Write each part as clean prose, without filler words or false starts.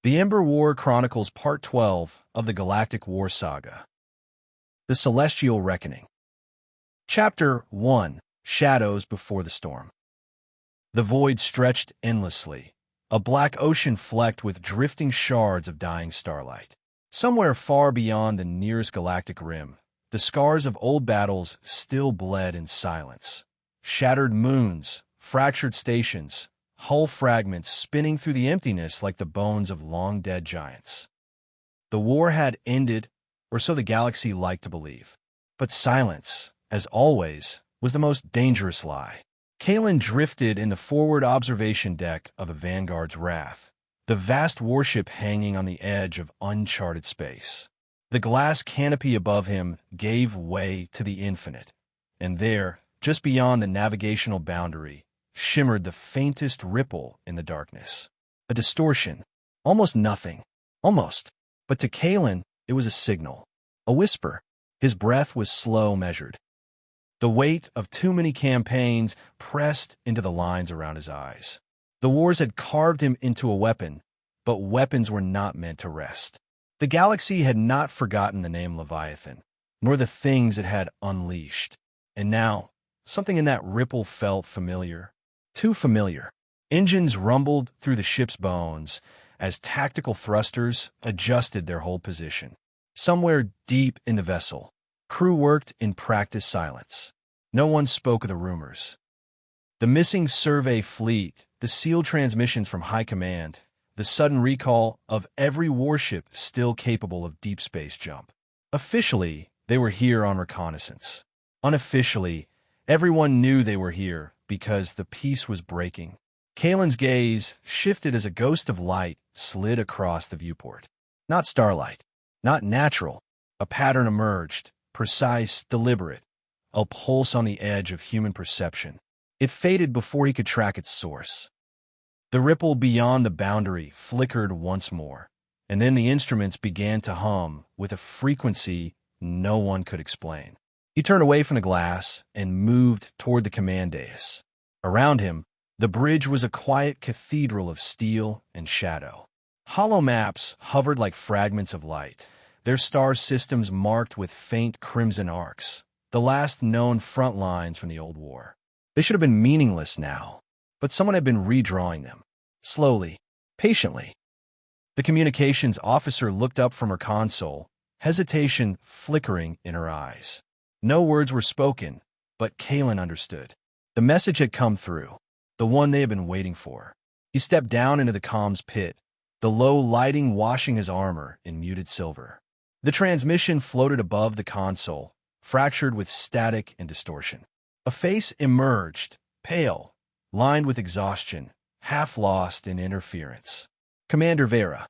The Ember Chronicles Part 12 of the Galactic War Saga. The Celestial Reckoning. Chapter 1. Shadows Before the Storm. The void stretched endlessly, a black ocean flecked with drifting shards of dying starlight. Somewhere far beyond the nearest galactic rim, the scars of old battles still bled in silence. Shattered moons, fractured stations, hull fragments spinning through the emptiness like the bones of long-dead giants. The war had ended, or so the galaxy liked to believe. But silence, as always, was the most dangerous lie. Kael drifted in the forward observation deck of a Vanguard's Wrath, the vast warship hanging on the edge of uncharted space. The glass canopy above him gave way to the infinite, and there, just beyond the navigational boundary, shimmered the faintest ripple in the darkness. A distortion. Almost nothing. Almost. But to Kael, it was a signal. A whisper. His breath was slow, measured. The weight of too many campaigns pressed into the lines around his eyes. The wars had carved him into a weapon, but weapons were not meant to rest. The galaxy had not forgotten the name Leviathan, nor the things it had unleashed. And now, something in that ripple felt familiar. Too familiar. Engines rumbled through the ship's bones as tactical thrusters adjusted their hold position. Somewhere deep in the vessel, crew worked in practiced silence. No one spoke of the rumors. The missing survey fleet, the sealed transmissions from High Command, the sudden recall of every warship still capable of deep space jump. Officially, they were here on reconnaissance. Unofficially, everyone knew they were here because the peace was breaking. Kaelin's gaze shifted as a ghost of light slid across the viewport. Not starlight, not natural. A pattern emerged, precise, deliberate, a pulse on the edge of human perception. It faded before he could track its source. The ripple beyond the boundary flickered once more, and then the instruments began to hum with a frequency no one could explain. He turned away from the glass and moved toward the command dais. Around him, the bridge was a quiet cathedral of steel and shadow. Hollow maps hovered like fragments of light, their star systems marked with faint crimson arcs, the last known front lines from the old war. They should have been meaningless now, but someone had been redrawing them. Slowly, patiently. The communications officer looked up from her console, hesitation flickering in her eyes. No words were spoken, but Kael understood. The message had come through, the one they had been waiting for. He stepped down into the comms pit, the low lighting washing his armor in muted silver. The transmission floated above the console, fractured with static and distortion. A face emerged, pale, lined with exhaustion, half lost in interference. Commander Vera.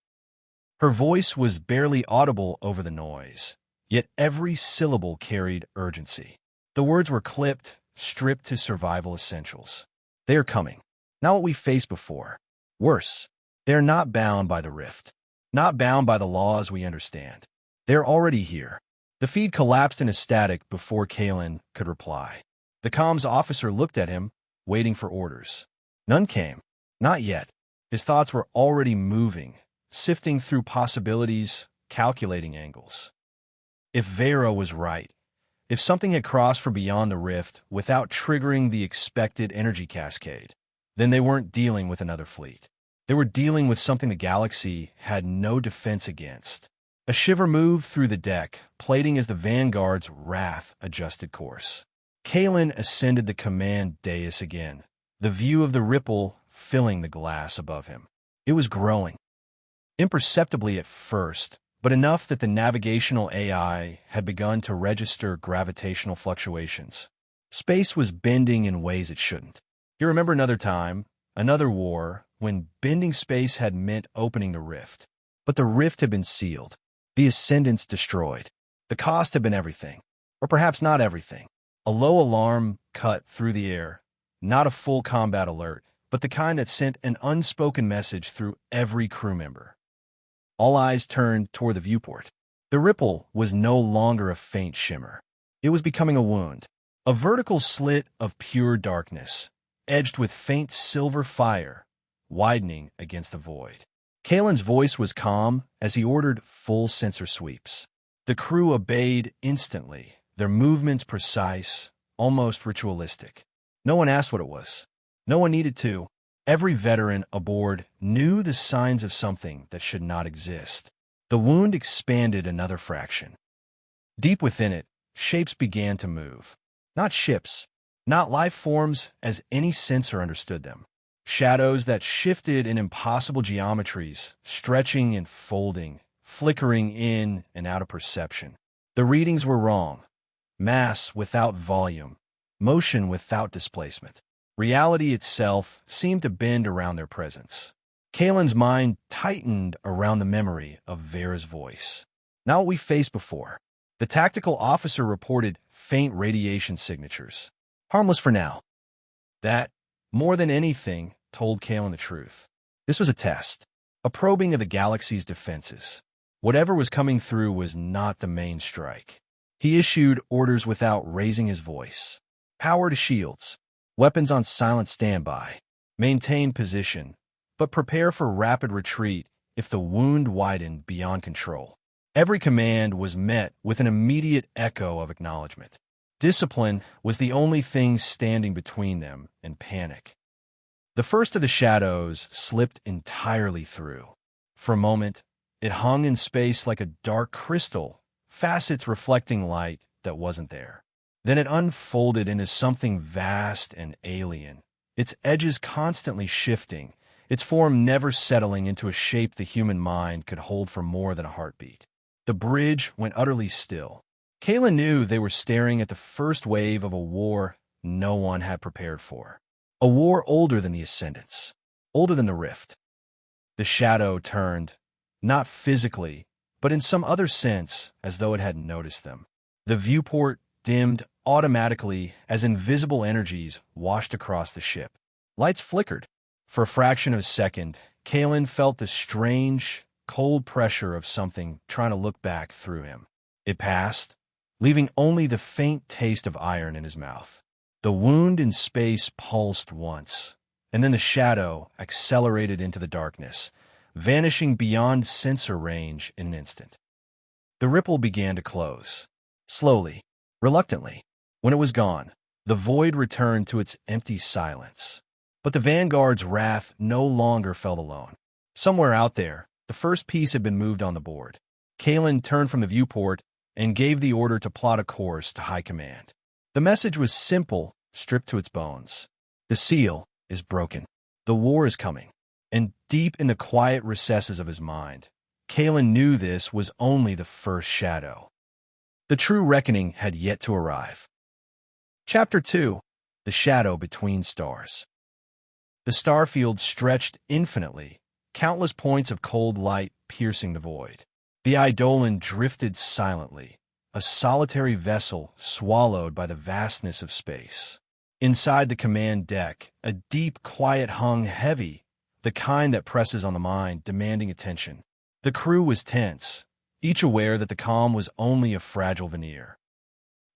Her voice was barely audible over the noise. Yet every syllable carried urgency. The words were clipped, stripped to survival essentials. They are coming. Not what we faced before. Worse, they are not bound by the rift. Not bound by the laws we understand. They are already here. The feed collapsed into static before Kael could reply. The comms officer looked at him, waiting for orders. None came. Not yet. His thoughts were already moving, sifting through possibilities, calculating angles. If Vera was right, if something had crossed from beyond the rift without triggering the expected energy cascade, then they weren't dealing with another fleet. They were dealing with something the galaxy had no defense against. A shiver moved through the deck, plating as the Vanguard's Wrath adjusted course. Kael ascended the command dais again, the view of the ripple filling the glass above him. It was growing. Imperceptibly at first, but enough that the navigational AI had begun to register gravitational fluctuations. Space was bending in ways it shouldn't. You remember another time, another war, when bending space had meant opening the rift. But the rift had been sealed, the Ascendants destroyed. The cost had been everything, or perhaps not everything. A low alarm cut through the air, not a full combat alert, but the kind that sent an unspoken message through every crew member. All eyes turned toward the viewport. The ripple was no longer a faint shimmer. It was becoming a wound, a vertical slit of pure darkness, edged with faint silver fire, widening against the void. Kaelin's voice was calm as he ordered full sensor sweeps. The crew obeyed instantly, their movements precise, almost ritualistic. No one asked what it was. No one needed to. Every veteran aboard knew the signs of something that should not exist. The wound expanded another fraction. Deep within it, shapes began to move. Not ships, not life forms as any sensor understood them. Shadows that shifted in impossible geometries, stretching and folding, flickering in and out of perception. The readings were wrong. Mass without volume, motion without displacement. Reality itself seemed to bend around their presence. Kaelin's mind tightened around the memory of Vera's voice. Not what we faced before. The tactical officer reported faint radiation signatures. Harmless for now. That, more than anything, told Kaelin the truth. This was a test, a probing of the galaxy's defenses. Whatever was coming through was not the main strike. He issued orders without raising his voice. Power to shields. Weapons on silent standby. Maintain position, but prepare for rapid retreat if the wound widened beyond control. Every command was met with an immediate echo of acknowledgement. Discipline was the only thing standing between them and panic. The first of the shadows slipped entirely through. For a moment, it hung in space like a dark crystal, facets reflecting light that wasn't there. Then it unfolded into something vast and alien, its edges constantly shifting, its form never settling into a shape the human mind could hold for more than a heartbeat. The bridge went utterly still. Kaelin knew they were staring at the first wave of a war no one had prepared for. A war older than the Ascendants, older than the Rift. The shadow turned, not physically, but in some other sense, as though it hadn't noticed them. The viewport dimmed automatically as invisible energies washed across the ship. Lights flickered. For a fraction of a second, Kaelin felt the strange, cold pressure of something trying to look back through him. It passed, leaving only the faint taste of iron in his mouth. The wound in space pulsed once, and then the shadow accelerated into the darkness, vanishing beyond sensor range in an instant. The ripple began to close, slowly, reluctantly. When it was gone, the void returned to its empty silence. But the Vanguard's wrath no longer felt alone. Somewhere out there, the first piece had been moved on the board. Kaelin turned from the viewport and gave the order to plot a course to High Command. The message was simple, stripped to its bones. The seal is broken. The war is coming. And deep in the quiet recesses of his mind, Kaelin knew this was only the first shadow. The true reckoning had yet to arrive. Chapter 2. The Shadow Between Stars. The starfield stretched infinitely, countless points of cold light piercing the void. The Eidolon drifted silently, a solitary vessel swallowed by the vastness of space. Inside the command deck, a deep quiet hung heavy, the kind that presses on the mind, demanding attention. The crew was tense, each aware that the calm was only a fragile veneer.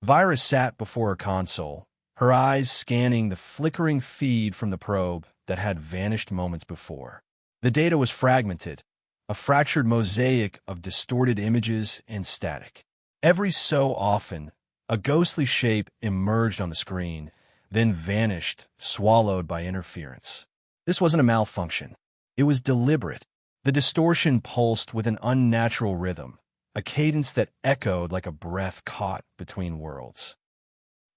Vira sat before her console, her eyes scanning the flickering feed from the probe that had vanished moments before. The data was fragmented, a fractured mosaic of distorted images and static. Every so often, a ghostly shape emerged on the screen, then vanished, swallowed by interference. This wasn't a malfunction. It was deliberate. The distortion pulsed with an unnatural rhythm, a cadence that echoed like a breath caught between worlds.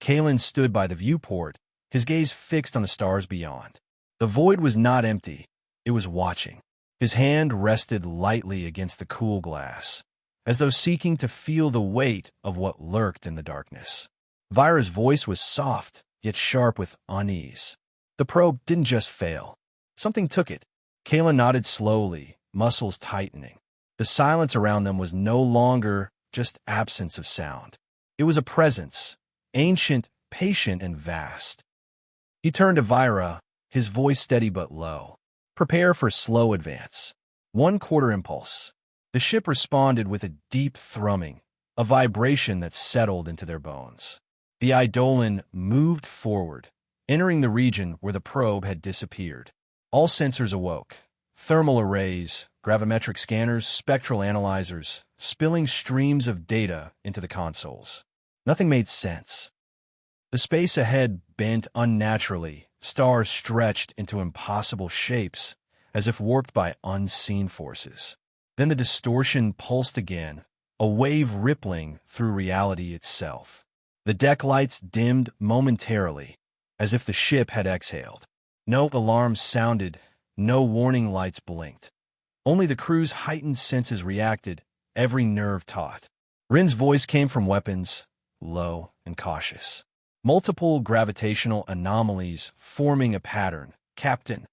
Kaelin stood by the viewport, his gaze fixed on the stars beyond. The void was not empty. It was watching. His hand rested lightly against the cool glass, as though seeking to feel the weight of what lurked in the darkness. Vira's voice was soft, yet sharp with unease. The probe didn't just fail. Something took it. Kaelin nodded slowly, muscles tightening. The silence around them was no longer just absence of sound. It was a presence, ancient, patient, and vast. He turned to Vira, his voice steady but low. Prepare for slow advance. 1/4 impulse. The ship responded with a deep thrumming, a vibration that settled into their bones. The Eidolon moved forward, entering the region where the probe had disappeared. All sensors awoke, Thermal arrays, gravimetric scanners, spectral analyzers, spilling streams of data into the consoles. Nothing made sense. The space ahead bent unnaturally, stars stretched into impossible shapes, as if warped by unseen forces. Then the distortion pulsed again, a wave rippling through reality itself. The deck lights dimmed momentarily, as if the ship had exhaled. No alarms sounded, no warning lights blinked. Only the crew's heightened senses reacted, every nerve taut. Rin's voice came from weapons, low and cautious. Multiple gravitational anomalies forming a pattern. Captain.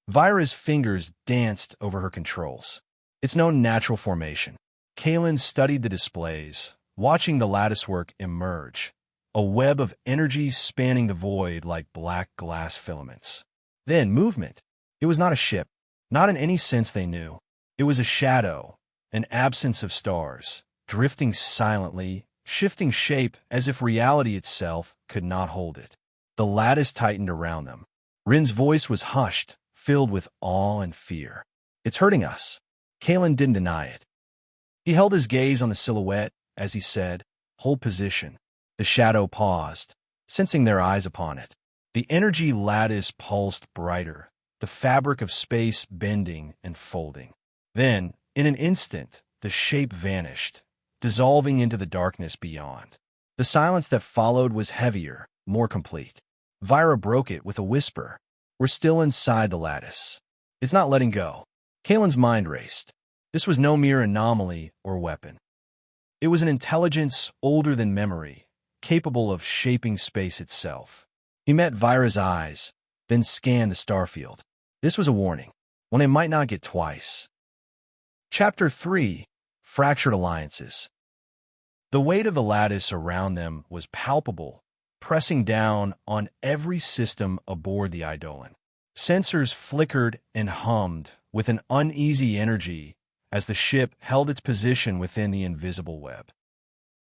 Vyra's fingers danced over her controls. It's no natural formation. Kaelin studied the displays, watching the latticework emerge, a web of energy spanning the void like black glass filaments. Then movement. It was not a ship, not in any sense they knew. It was a shadow, an absence of stars, drifting silently, shifting shape as if reality itself could not hold it. The lattice tightened around them. Rin's voice was hushed, filled with awe and fear. It's hurting us. Kaelin didn't deny it. He held his gaze on the silhouette as he said, "Hold position." The shadow paused, sensing their eyes upon it. The energy lattice pulsed brighter, the fabric of space bending and folding. Then, in an instant, the shape vanished, dissolving into the darkness beyond. The silence that followed was heavier, more complete. Vyra broke it with a whisper. "We're still inside the lattice. It's not letting go." Kaelin's mind raced. This was no mere anomaly or weapon. It was an intelligence older than memory, capable of shaping space itself. He met Vyra's eyes, then scanned the starfield. This was a warning, one they might not get twice. Chapter 3. Fractured Alliances. The weight of the lattice around them was palpable, pressing down on every system aboard the Eidolon. Sensors flickered and hummed with an uneasy energy as the ship held its position within the invisible web.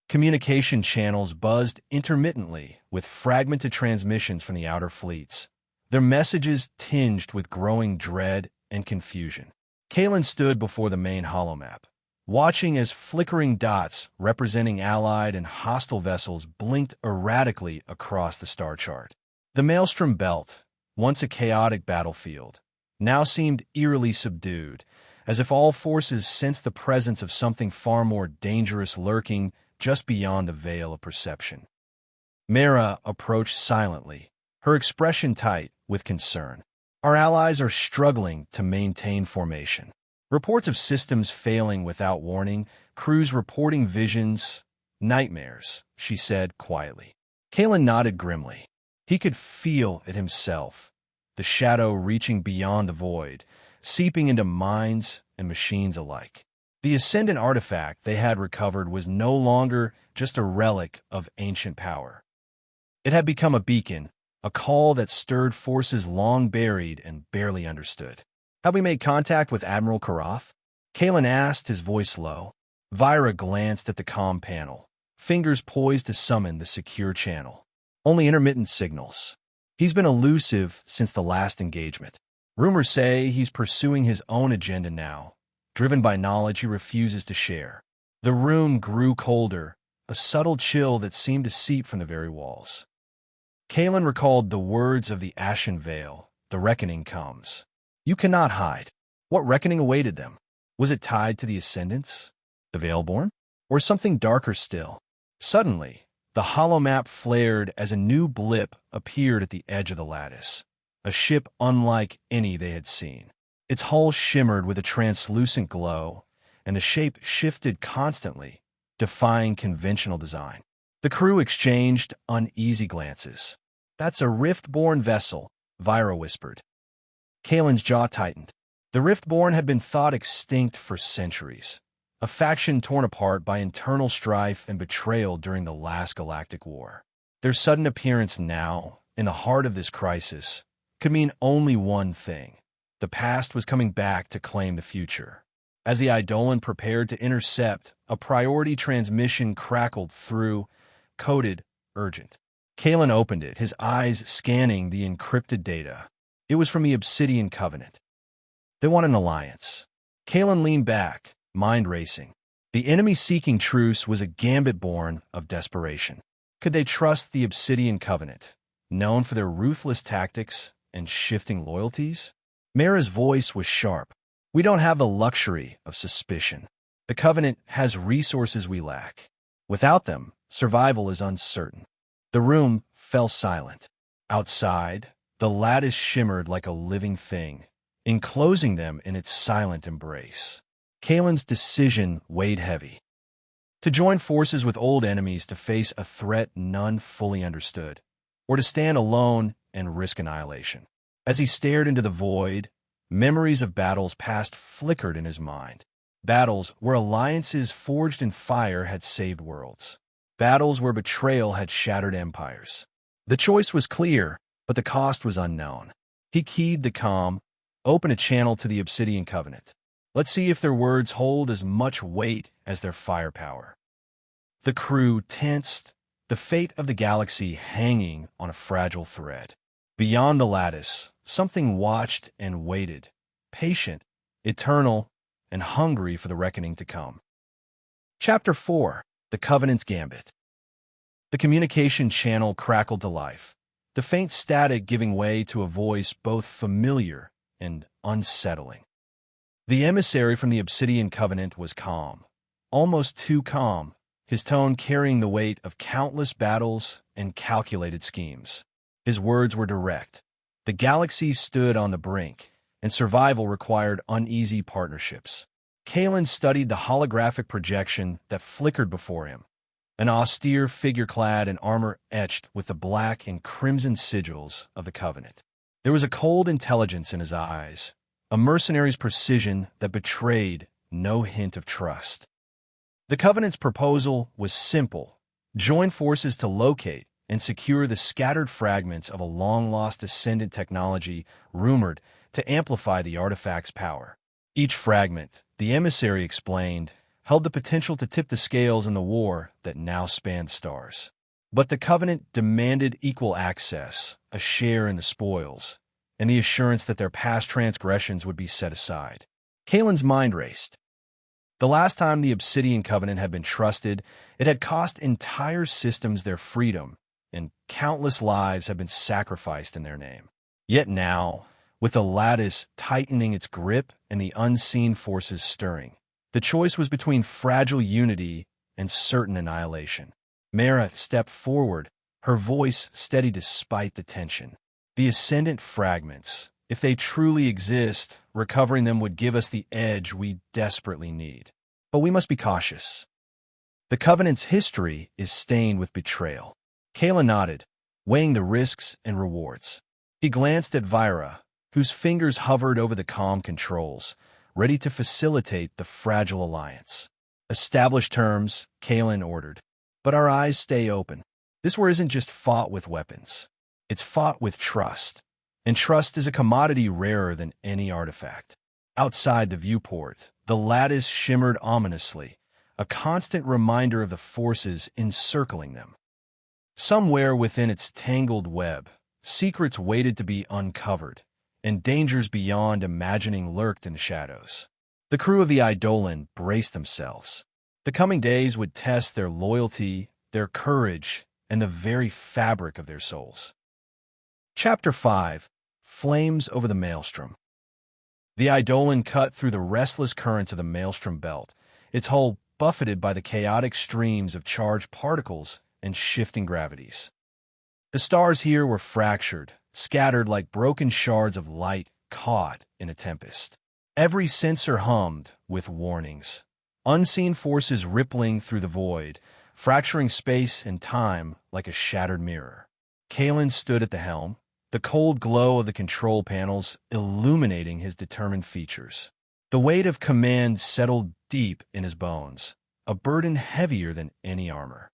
Communication channels buzzed intermittently with fragmented transmissions from the outer fleets, their messages tinged with growing dread and confusion. Kaelin stood before the main holomap, watching as flickering dots representing allied and hostile vessels blinked erratically across the star chart. The Maelstrom Belt, once a chaotic battlefield, now seemed eerily subdued, as if all forces sensed the presence of something far more dangerous lurking just beyond the veil of perception. Mara approached silently, her expression tight with concern. "Our allies are struggling to maintain formation. Reports of systems failing without warning, crews reporting visions, nightmares," she said quietly. Kaelin nodded grimly. He could feel it himself, the shadow reaching beyond the void, seeping into minds and machines alike. The Ascendant artifact they had recovered was no longer just a relic of ancient power. It had become a beacon, a call that stirred forces long buried and barely understood. "Have we made contact with Admiral Karath?" Kaelin asked, his voice low. Vyra glanced at the comm panel, fingers poised to summon the secure channel. "Only intermittent signals. He's been elusive since the last engagement. Rumors say he's pursuing his own agenda now, driven by knowledge he refuses to share." The room grew colder, a subtle chill that seemed to seep from the very walls. Kaelin recalled the words of the Ashen Veil, "The reckoning comes." You cannot hide. What reckoning awaited them? Was it tied to the Ascendants, the Veilborn, or something darker still? Suddenly, the holomap flared as a new blip appeared at the edge of the lattice, a ship unlike any they had seen. Its hull shimmered with a translucent glow, and the shape shifted constantly, defying conventional design. The crew exchanged uneasy glances. "That's a Riftborn vessel," Vyra whispered. Kaelin's jaw tightened. The Riftborn had been thought extinct for centuries, a faction torn apart by internal strife and betrayal during the last galactic war. Their sudden appearance now, in the heart of this crisis, could mean only one thing. The past was coming back to claim the future. As the Eidolon prepared to intercept, a priority transmission crackled through, coded urgent. Kaelin opened it, his eyes scanning the encrypted data. It was from the Obsidian Covenant. They want an alliance. Kael leaned back, mind racing. The enemy-seeking truce was a gambit born of desperation. Could they trust the Obsidian Covenant, known for their ruthless tactics and shifting loyalties? Mara's voice was sharp. We don't have the luxury of suspicion. The Covenant has resources we lack. Without them, survival is uncertain. The room fell silent. Outside, the lattice shimmered like a living thing, enclosing them in its silent embrace. Kaelin's decision weighed heavy. To join forces with old enemies to face a threat none fully understood, or to stand alone and risk annihilation. As he stared into the void, memories of battles past flickered in his mind. Battles where alliances forged in fire had saved worlds. Battles where betrayal had shattered empires. The choice was clear, but the cost was unknown. He keyed the comm, opened a channel to the Obsidian Covenant. Let's see if their words hold as much weight as their firepower. The crew tensed, the fate of the galaxy hanging on a fragile thread. Beyond the lattice, something watched and waited, patient, eternal, and hungry for the reckoning to come. Chapter 4. The Covenant's Gambit. The communication channel crackled to life, the faint static giving way to a voice both familiar and unsettling. The emissary from the Obsidian Covenant was calm, almost too calm, his tone carrying the weight of countless battles and calculated schemes. His words were direct. The galaxy stood on the brink, and survival required uneasy partnerships. Kael studied the holographic projection that flickered before him, an austere figure clad in armor etched with the black and crimson sigils of the Covenant. There was a cold intelligence in his eyes, a mercenary's precision that betrayed no hint of trust. The Covenant's proposal was simple: join forces to locate and secure the scattered fragments of a long-lost ascendant technology rumored to amplify the artifact's power. Each fragment, the emissary explained, held the potential to tip the scales in the war that now spanned stars. But the Covenant demanded equal access, a share in the spoils, and the assurance that their past transgressions would be set aside. Kaelin's mind raced. The last time the Obsidian Covenant had been trusted, it had cost entire systems their freedom, and countless lives had been sacrificed in their name. Yet now, with the lattice tightening its grip and the unseen forces stirring, the choice was between fragile unity and certain annihilation. Mara stepped forward, her voice steady despite the tension. The ascendant fragments, if they truly exist, recovering them would give us the edge we desperately need. But we must be cautious. The Covenant's history is stained with betrayal. Kael nodded, weighing the risks and rewards. He glanced at Vyra, whose fingers hovered over the comm controls, ready to facilitate the fragile alliance. Establish terms, Kael ordered. But our eyes stay open. This war isn't just fought with weapons. It's fought with trust. And trust is a commodity rarer than any artifact. Outside the viewport, the lattice shimmered ominously, a constant reminder of the forces encircling them. Somewhere within its tangled web, secrets waited to be uncovered, and dangers beyond imagining lurked in the shadows. The crew of the Eidolon braced themselves. The coming days would test their loyalty, their courage, and the very fabric of their souls. Chapter 5. Flames over the Maelstrom. The Eidolon cut through the restless currents of the Maelstrom belt, its hull buffeted by the chaotic streams of charged particles and shifting gravities. The stars here were fractured, scattered like broken shards of light caught in a tempest. Every sensor hummed with warnings. Unseen forces rippling through the void, fracturing space and time like a shattered mirror. Kael stood at the helm, the cold glow of the control panels illuminating his determined features. The weight of command settled deep in his bones, a burden heavier than any armor.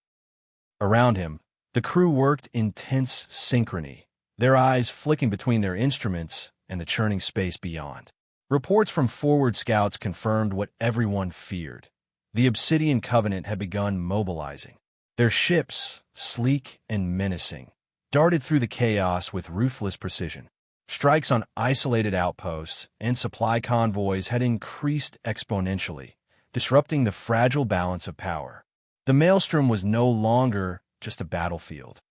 Around him, the crew worked in tense synchrony, their eyes flicking between their instruments and the churning space beyond. Reports from forward scouts confirmed what everyone feared. The Obsidian Covenant had begun mobilizing. Their ships, sleek and menacing, darted through the chaos with ruthless precision. Strikes on isolated outposts and supply convoys had increased exponentially, disrupting the fragile balance of power. The Maelstrom was no longer just a battlefield.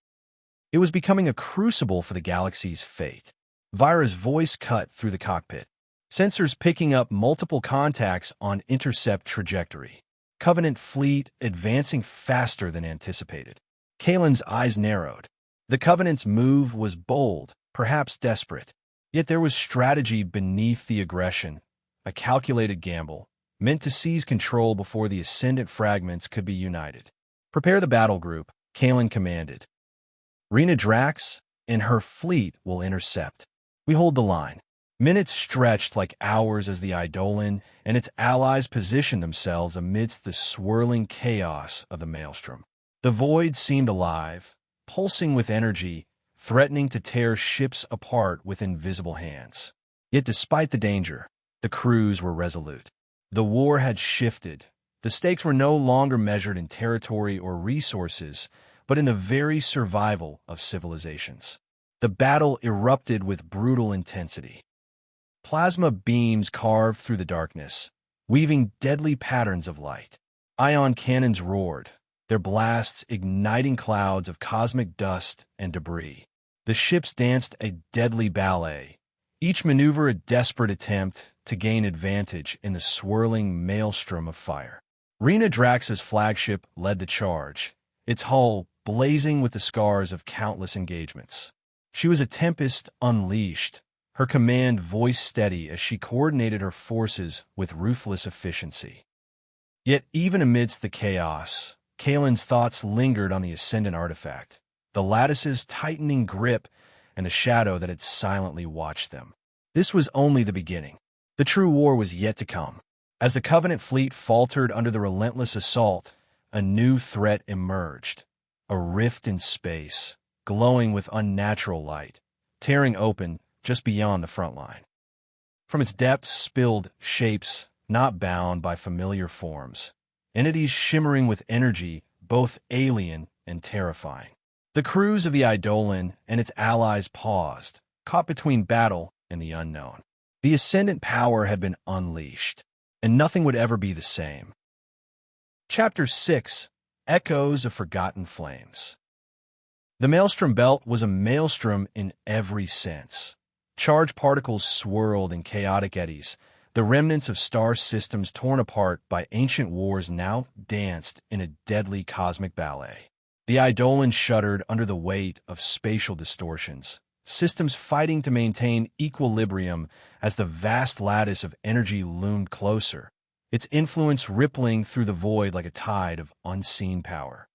It was becoming a crucible for the galaxy's fate. Vyra's voice cut through the cockpit, sensors picking up multiple contacts on intercept trajectory. Covenant fleet advancing faster than anticipated. Kaelin's eyes narrowed. The Covenant's move was bold, perhaps desperate. Yet there was strategy beneath the aggression, a calculated gamble, meant to seize control before the Ascendant fragments could be united. Prepare the battle group, Kaelin commanded. Rena Drax and her fleet will intercept. We hold the line. Minutes stretched like hours as the Eidolon and its allies positioned themselves amidst the swirling chaos of the Maelstrom. The void seemed alive, pulsing with energy, threatening to tear ships apart with invisible hands. Yet despite the danger, the crews were resolute. The war had shifted. The stakes were no longer measured in territory or resources, but in the very survival of civilizations. The battle erupted with brutal intensity. Plasma beams carved through the darkness, weaving deadly patterns of light. Ion cannons roared, their blasts igniting clouds of cosmic dust and debris. The ships danced a deadly ballet, each maneuver a desperate attempt to gain advantage in the swirling maelstrom of fire. Rena Drax's flagship led the charge, its hull blazing with the scars of countless engagements. She was a tempest unleashed, her command voice steady as she coordinated her forces with ruthless efficiency. Yet even amidst the chaos, Kaelin's thoughts lingered on the Ascendant artifact, the lattice's tightening grip and the shadow that had silently watched them. This was only the beginning. The true war was yet to come. As the Covenant fleet faltered under the relentless assault, a new threat emerged, a rift in space, glowing with unnatural light, tearing open just beyond the front line. From its depths spilled shapes not bound by familiar forms, entities shimmering with energy both alien and terrifying. The crews of the Eidolon and its allies paused, caught between battle and the unknown. The Ascendant power had been unleashed, and nothing would ever be the same. Chapter 6: Echoes of Forgotten Flames. The Maelstrom Belt was a maelstrom in every sense. Charged particles swirled in chaotic eddies. The remnants of star systems torn apart by ancient wars now danced in a deadly cosmic ballet. The Eidolon shuddered under the weight of spatial distortions, systems fighting to maintain equilibrium as the vast lattice of energy loomed closer, its influence rippling through the void like a tide of unseen power.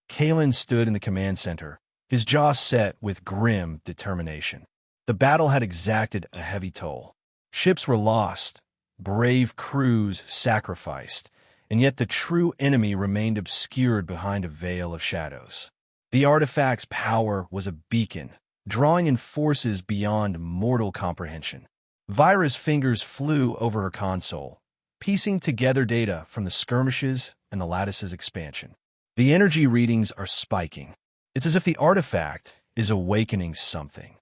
Kaelin stood in the command center, his jaw set with grim determination. The battle had exacted a heavy toll. Ships were lost, brave crews sacrificed, and yet the true enemy remained obscured behind a veil of shadows. The artifact's power was a beacon, drawing in forces beyond mortal comprehension. Vyra's fingers flew over her console, piecing together data from the skirmishes and the lattice's expansion. The energy readings are spiking. It's as if the artifact is awakening something.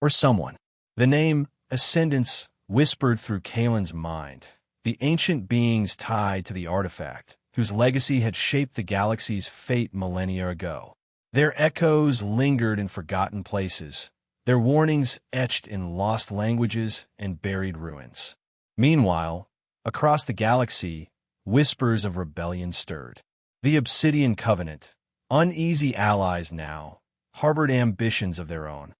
Or someone. The name Ascendants whispered through Kaelin's mind, the ancient beings tied to the artifact, whose legacy had shaped the galaxy's fate millennia ago. Their echoes lingered in forgotten places, their warnings etched in lost languages and buried ruins. Meanwhile, across the galaxy, whispers of rebellion stirred. The Obsidian Covenant, uneasy allies now, harbored ambitions of their own.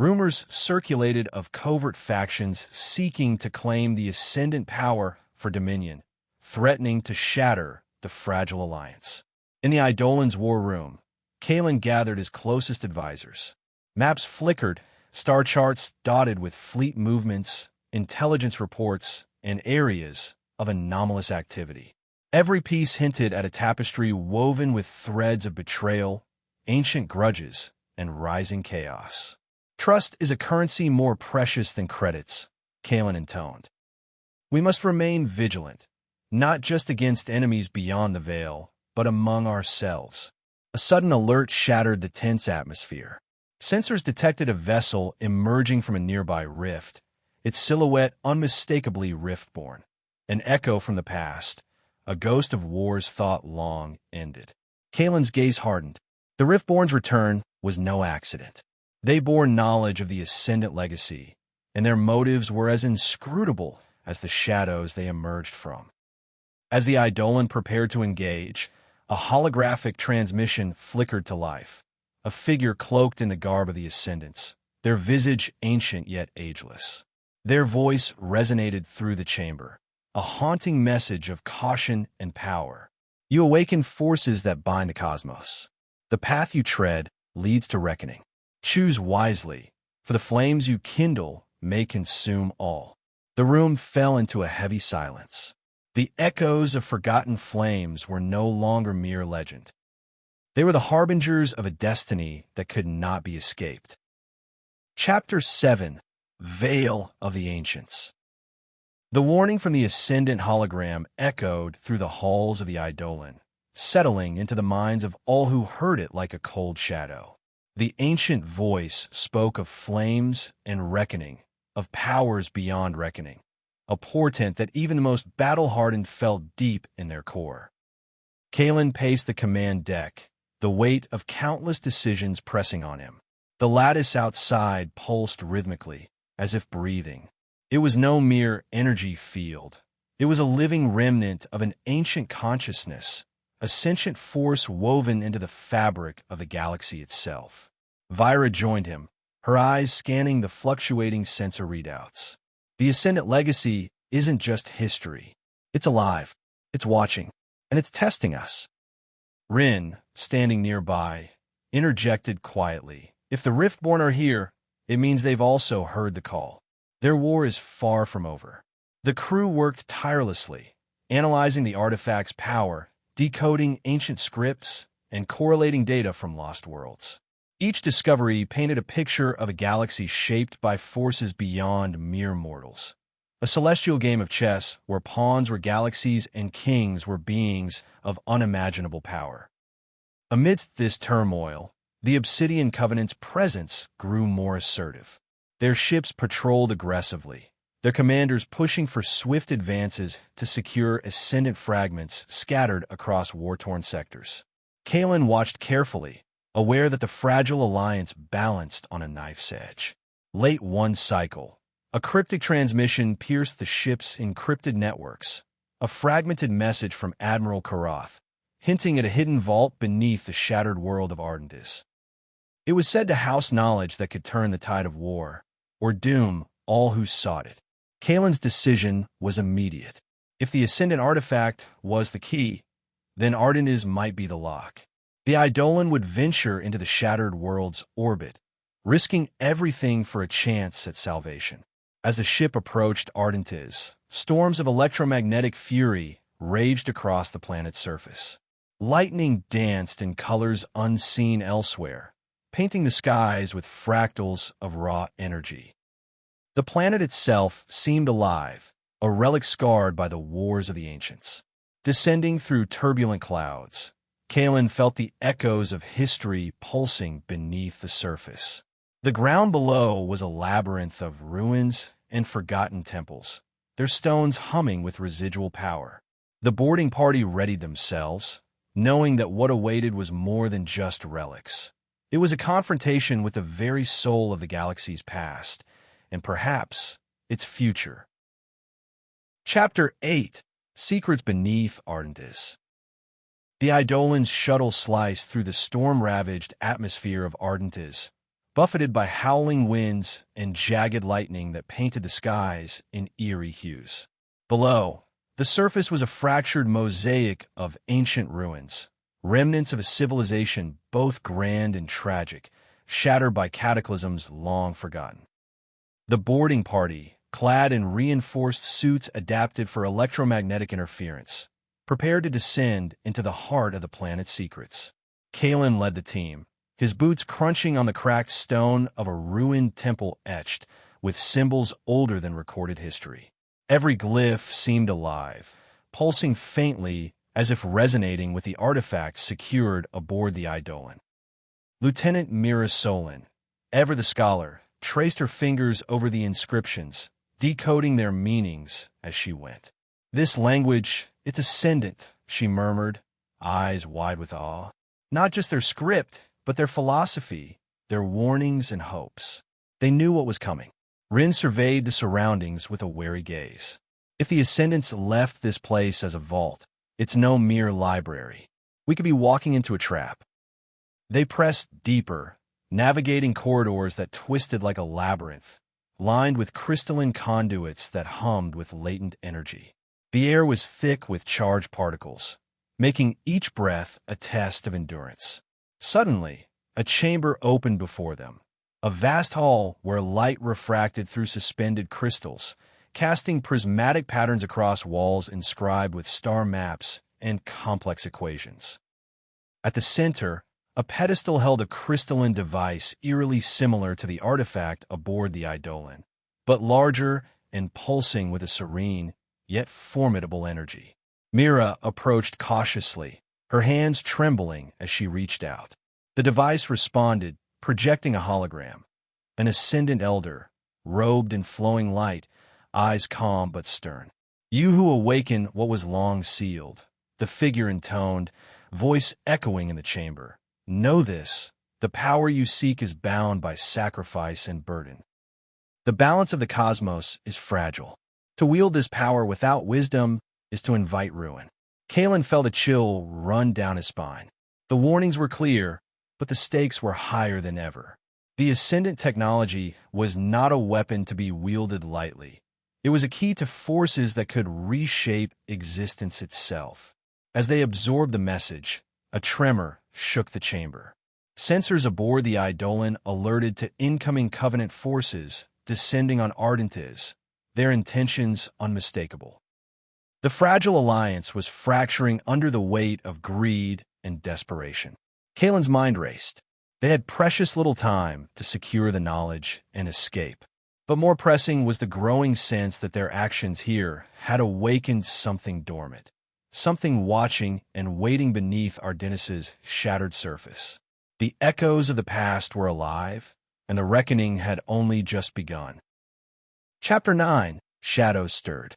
Rumors circulated of covert factions seeking to claim the Ascendant power for dominion, threatening to shatter the fragile alliance. In the Eidolon's war room, Kaelin gathered his closest advisors. Maps flickered, star charts dotted with fleet movements, intelligence reports, and areas of anomalous activity. Every piece hinted at a tapestry woven with threads of betrayal, ancient grudges, and rising chaos. Trust is a currency more precious than credits, Kaelin intoned. We must remain vigilant, not just against enemies beyond the veil, but among ourselves. A sudden alert shattered the tense atmosphere. Sensors detected a vessel emerging from a nearby rift, its silhouette unmistakably riftborn, an echo from the past, a ghost of wars thought long ended. Kaelin's gaze hardened. The riftborn's return was no accident. They bore knowledge of the Ascendant legacy, and their motives were as inscrutable as the shadows they emerged from. As the Eidolon prepared to engage, a holographic transmission flickered to life, a figure cloaked in the garb of the Ascendants, their visage ancient yet ageless. Their voice resonated through the chamber, a haunting message of caution and power. You awaken forces that bind the cosmos. The path you tread leads to reckoning. Choose wisely, for the flames you kindle may consume all. The room fell into a heavy silence. The echoes of forgotten flames were no longer mere legend. They were the harbingers of a destiny that could not be escaped. Chapter 7: Veil of the Ancients. The warning from the Ascendant hologram echoed through the halls of the Eidolon, settling into the minds of all who heard it like a cold shadow. The ancient voice spoke of flames and reckoning, of powers beyond reckoning, a portent that even the most battle-hardened felt deep in their core. Kaelin paced the command deck, the weight of countless decisions pressing on him. The lattice outside pulsed rhythmically, as if breathing. It was no mere energy field. It was a living remnant of an ancient consciousness, a sentient force woven into the fabric of the galaxy itself. Vyra joined him, her eyes scanning the fluctuating sensor readouts. The Ascendant legacy isn't just history. It's alive, it's watching, and it's testing us. Rin, standing nearby, interjected quietly. If the Riftborn are here, it means they've also heard the call. Their war is far from over. The crew worked tirelessly, analyzing the artifact's power, decoding ancient scripts, and correlating data from lost worlds. Each discovery painted a picture of a galaxy shaped by forces beyond mere mortals. A celestial game of chess where pawns were galaxies and kings were beings of unimaginable power. Amidst this turmoil, the Obsidian Covenant's presence grew more assertive. Their ships patrolled aggressively, their commanders pushing for swift advances to secure Ascendant fragments scattered across war-torn sectors. Kaelin watched carefully, aware that the fragile alliance balanced on a knife's edge. Late one cycle, a cryptic transmission pierced the ship's encrypted networks, a fragmented message from Admiral Karath, hinting at a hidden vault beneath the shattered world of Ardentis. It was said to house knowledge that could turn the tide of war, or doom all who sought it. Kaelin's decision was immediate. If the Ascendant artifact was the key, then Ardentis might be the lock. The Eidolon would venture into the shattered world's orbit, risking everything for a chance at salvation. As the ship approached Ardentis, storms of electromagnetic fury raged across the planet's surface. Lightning danced in colors unseen elsewhere, painting the skies with fractals of raw energy. The planet itself seemed alive, a relic scarred by the wars of the ancients. Descending through turbulent clouds, Kaelin felt the echoes of history pulsing beneath the surface. The ground below was a labyrinth of ruins and forgotten temples, their stones humming with residual power. The boarding party readied themselves, knowing that what awaited was more than just relics. It was a confrontation with the very soul of the galaxy's past, and perhaps its future. Chapter 8: Secrets Beneath Ardentis. The Eidolon's shuttle sliced through the storm-ravaged atmosphere of Ardentis, buffeted by howling winds and jagged lightning that painted the skies in eerie hues. Below, the surface was a fractured mosaic of ancient ruins, remnants of a civilization both grand and tragic, shattered by cataclysms long forgotten. The boarding party, clad in reinforced suits adapted for electromagnetic interference, prepared to descend into the heart of the planet's secrets. Kaelin led the team, his boots crunching on the cracked stone of a ruined temple etched with symbols older than recorded history. Every glyph seemed alive, pulsing faintly as if resonating with the artifacts secured aboard the Eidolon. Lieutenant Mira Solon, Ever the scholar traced her fingers over the inscriptions, decoding their meanings as she went. "This language, it's ascendant," she murmured, eyes wide with awe. Not just their script, but their philosophy, their warnings and hopes. They knew what was coming. Rin surveyed the surroundings with a wary gaze. If the Ascendants left this place as a vault, it's no mere library. We could be walking into a trap. They pressed deeper, navigating corridors that twisted like a labyrinth, lined with crystalline conduits that hummed with latent energy. The air was thick with charged particles, making each breath a test of endurance. Suddenly, a chamber opened before them, a vast hall where light refracted through suspended crystals, casting prismatic patterns across walls inscribed with star maps and complex equations. At the center, a pedestal held a crystalline device eerily similar to the artifact aboard the Eidolon, but larger and pulsing with a serene, yet formidable energy. Mira approached cautiously, her hands trembling as she reached out. The device responded, projecting a hologram. An ascendant elder, robed in flowing light, eyes calm but stern. "You who awaken what was long sealed," the figure intoned, voice echoing in the chamber. "Know this, the power you seek is bound by sacrifice and burden. The balance of the cosmos is fragile. To wield this power without wisdom is to invite ruin." Kaelin felt a chill run down his spine. The warnings were clear, but the stakes were higher than ever. The Ascendant technology was not a weapon to be wielded lightly. It was a key to forces that could reshape existence itself. As they absorbed the message, a tremor shook the chamber. Sensors aboard the Eidolon alerted to incoming Covenant forces descending on Ardentis, their intentions unmistakable. The fragile alliance was fracturing under the weight of greed and desperation. Kaelin's mind raced. They had precious little time to secure the knowledge and escape. But more pressing was the growing sense that their actions here had awakened something dormant, something watching and waiting beneath Ardentis' shattered surface. The echoes of the past were alive, and the reckoning had only just begun. Chapter 9. Shadows Stirred.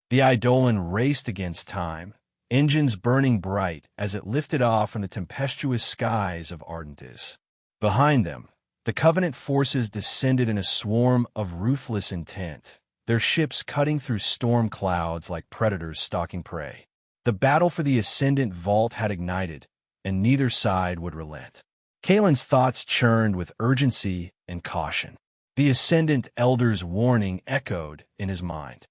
The Eidolon raced against time, engines burning bright as it lifted off from the tempestuous skies of Ardentis. Behind them, the Covenant forces descended in a swarm of ruthless intent, their ships cutting through storm clouds like predators stalking prey. The battle for the Ascendant Vault had ignited, and neither side would relent. Kaelin's thoughts churned with urgency and caution. The Ascendant Elder's warning echoed in his mind.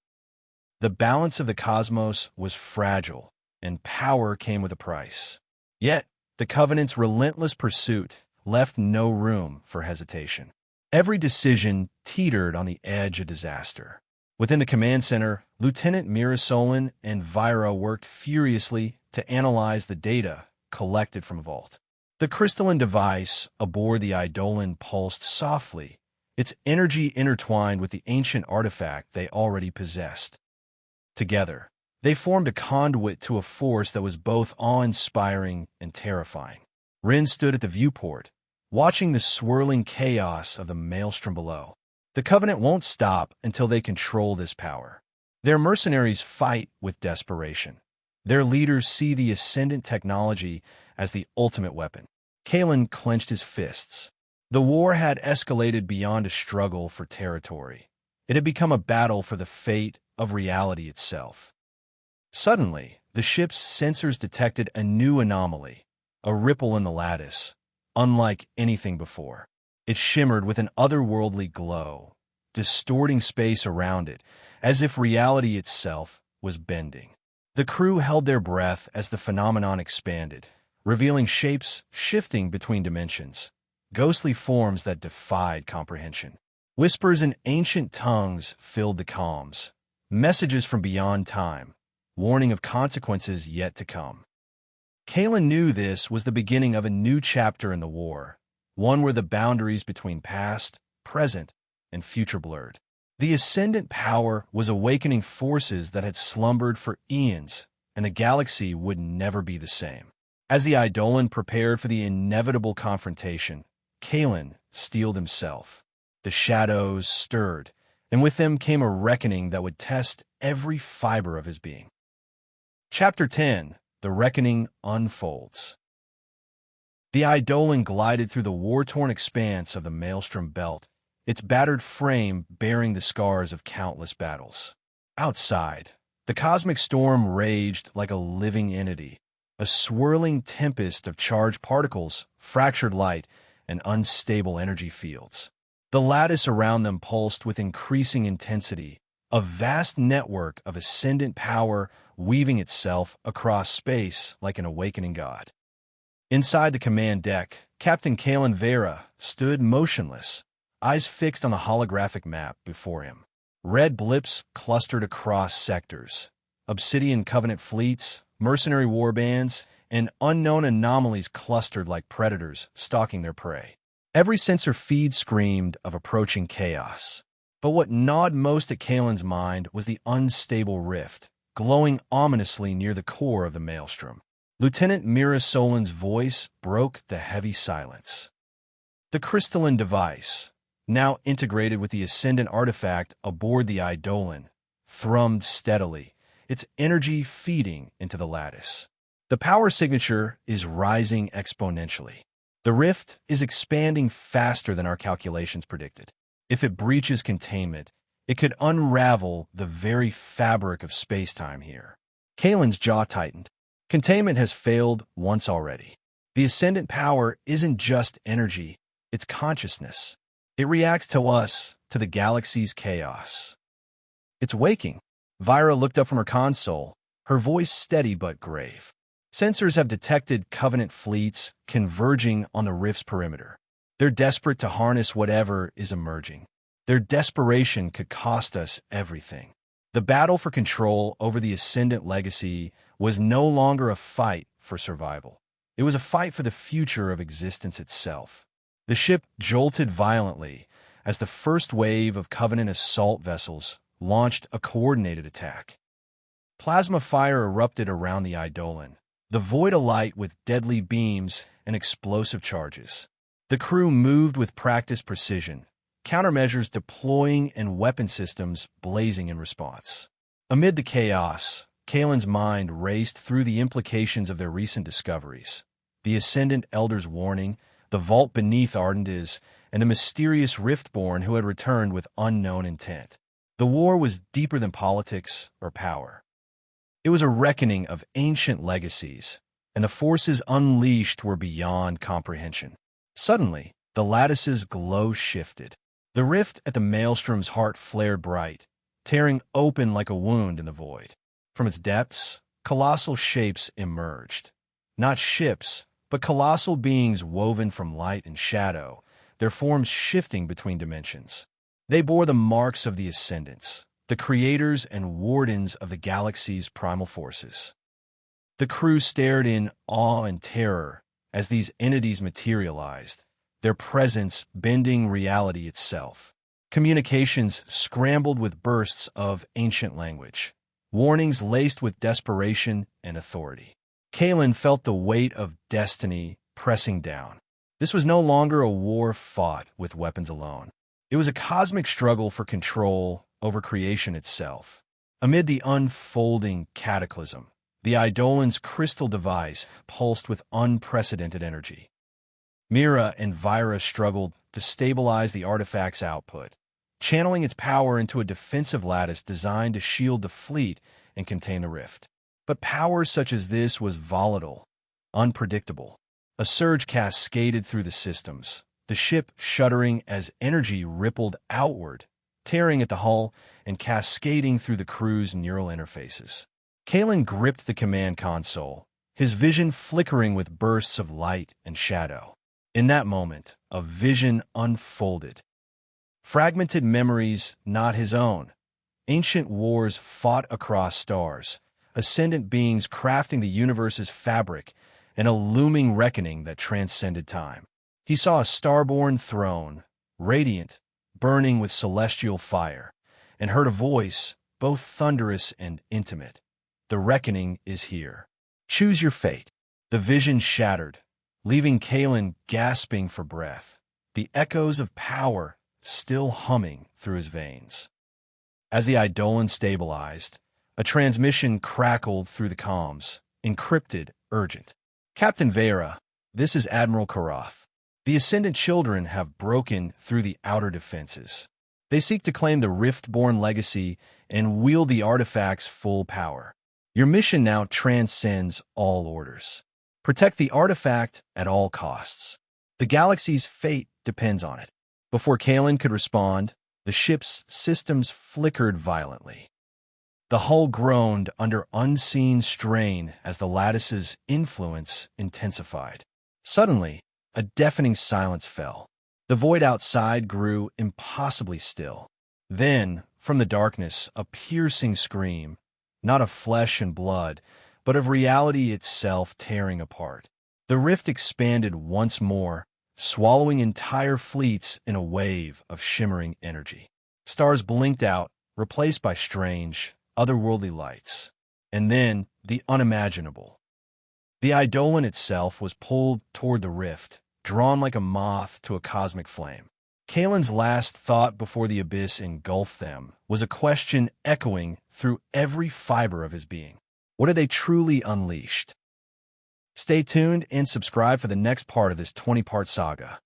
The balance of the cosmos was fragile, and power came with a price. Yet, the Covenant's relentless pursuit left no room for hesitation. Every decision teetered on the edge of disaster. Within the command center, Lieutenant Mirasolin and Vira worked furiously to analyze the data collected from a vault. The crystalline device aboard the Eidolon pulsed softly, its energy intertwined with the ancient artifact they already possessed. Together, they formed a conduit to a force that was both awe-inspiring and terrifying. Rin stood at the viewport, watching the swirling chaos of the maelstrom below. The Covenant won't stop until they control this power. Their mercenaries fight with desperation. Their leaders see the Ascendant technology as the ultimate weapon. Kaelin clenched his fists. The war had escalated beyond a struggle for territory. It had become a battle for the fate of reality itself. Suddenly, the ship's sensors detected a new anomaly, a ripple in the lattice, unlike anything before. It shimmered with an otherworldly glow, distorting space around it, as if reality itself was bending. The crew held their breath as the phenomenon expanded, revealing shapes shifting between dimensions, ghostly forms that defied comprehension. Whispers in ancient tongues filled the comms, messages from beyond time, warning of consequences yet to come. Kaelin knew this was the beginning of a new chapter in the war, one where the boundaries between past, present, and future blurred. The Ascendant power was awakening forces that had slumbered for eons, and the galaxy would never be the same. As the Eidolon prepared for the inevitable confrontation, Kaelin steeled himself. The shadows stirred, and with them came a reckoning that would test every fiber of his being. Chapter 10. The Reckoning Unfolds. The Eidolon glided through the war-torn expanse of the Maelstrom Belt, its battered frame bearing the scars of countless battles. Outside, the cosmic storm raged like a living entity, a swirling tempest of charged particles, fractured light, and unstable energy fields. The lattice around them pulsed with increasing intensity, a vast network of ascendant power weaving itself across space like an awakening god. Inside the command deck, Captain Kael Draven stood motionless, eyes fixed on the holographic map before him. Red blips clustered across sectors. Obsidian Covenant fleets, mercenary warbands, and unknown anomalies clustered like predators stalking their prey. Every sensor feed screamed of approaching chaos. But what gnawed most at Kaelin's mind was the unstable rift, glowing ominously near the core of the Maelstrom. Lieutenant Mira Solin's voice broke the heavy silence. The crystalline device, now integrated with the Ascendant artifact aboard the Eidolon, thrummed steadily, its energy feeding into the lattice. The power signature is rising exponentially. The rift is expanding faster than our calculations predicted. If it breaches containment, it could unravel the very fabric of space-time here. Kaelin's jaw tightened. Containment has failed once already. The Ascendant power isn't just energy, it's consciousness. It reacts to us, to the galaxy's chaos. It's waking. Vyra looked up from her console, her voice steady but grave. Sensors have detected Covenant fleets converging on the rift's perimeter. They're desperate to harness whatever is emerging. Their desperation could cost us everything. The battle for control over the Ascendant legacy was no longer a fight for survival. It was a fight for the future of existence itself. The ship jolted violently as the first wave of Covenant assault vessels launched a coordinated attack. Plasma fire erupted around the Eidolon, the void alight with deadly beams and explosive charges. The crew moved with practiced precision, countermeasures deploying and weapon systems blazing in response. Amid the chaos, Kaelin's mind raced through the implications of their recent discoveries. The Ascendant Elder's warning, the vault beneath Ardendiz, and the mysterious Riftborn who had returned with unknown intent. The war was deeper than politics or power. It was a reckoning of ancient legacies, and the forces unleashed were beyond comprehension. Suddenly, the lattice's glow shifted. The rift at the Maelstrom's heart flared bright, tearing open like a wound in the void. From its depths, colossal shapes emerged. Not ships, but colossal beings woven from light and shadow, their forms shifting between dimensions. They bore the marks of the Ascendants, the creators and wardens of the galaxy's primal forces. The crew stared in awe and terror as these entities materialized, their presence bending reality itself. Communications scrambled with bursts of ancient language, warnings laced with desperation and authority. Kaelin felt the weight of destiny pressing down. This was no longer a war fought with weapons alone. It was a cosmic struggle for control over creation itself. Amid the unfolding cataclysm, the Eidolon's crystal device pulsed with unprecedented energy. Mira and Vyra struggled to stabilize the artifact's output, channeling its power into a defensive lattice designed to shield the fleet and contain the rift. But power such as this was volatile, unpredictable. A surge cascaded through the systems, the ship shuddering as energy rippled outward, tearing at the hull and cascading through the crew's neural interfaces. Kaelin gripped the command console, his vision flickering with bursts of light and shadow. In that moment, a vision unfolded. Fragmented memories not his own. Ancient wars fought across stars, ascendant beings crafting the universe's fabric, and a looming reckoning that transcended time. He saw a starborn throne, radiant, burning with celestial fire, and heard a voice, both thunderous and intimate. The reckoning is here. Choose your fate. The vision shattered, leaving Kaelin gasping for breath. the echoes of power still humming through his veins. As the Eidolon stabilized, a transmission crackled through the comms, encrypted, urgent. Captain Vera, this is Admiral Karath. The Ascendant children have broken through the outer defenses. They seek to claim the Rift-born legacy and wield the artifact's full power. Your mission now transcends all orders. Protect the artifact at all costs. The galaxy's fate depends on it. Before Kaelin could respond, the ship's systems flickered violently. The hull groaned under unseen strain as the lattice's influence intensified. Suddenly, a deafening silence fell. The void outside grew impossibly still. Then, from the darkness, a piercing scream, not of flesh and blood, but of reality itself tearing apart. The rift expanded once more, swallowing entire fleets in a wave of shimmering energy. Stars blinked out, replaced by strange, otherworldly lights. And then, the unimaginable. The Eidolon itself was pulled toward the rift, drawn like a moth to a cosmic flame. Kaelin's last thought before the abyss engulfed them was a question echoing through every fiber of his being. What had they truly unleashed? Stay tuned and subscribe for the next part of this 20-part saga.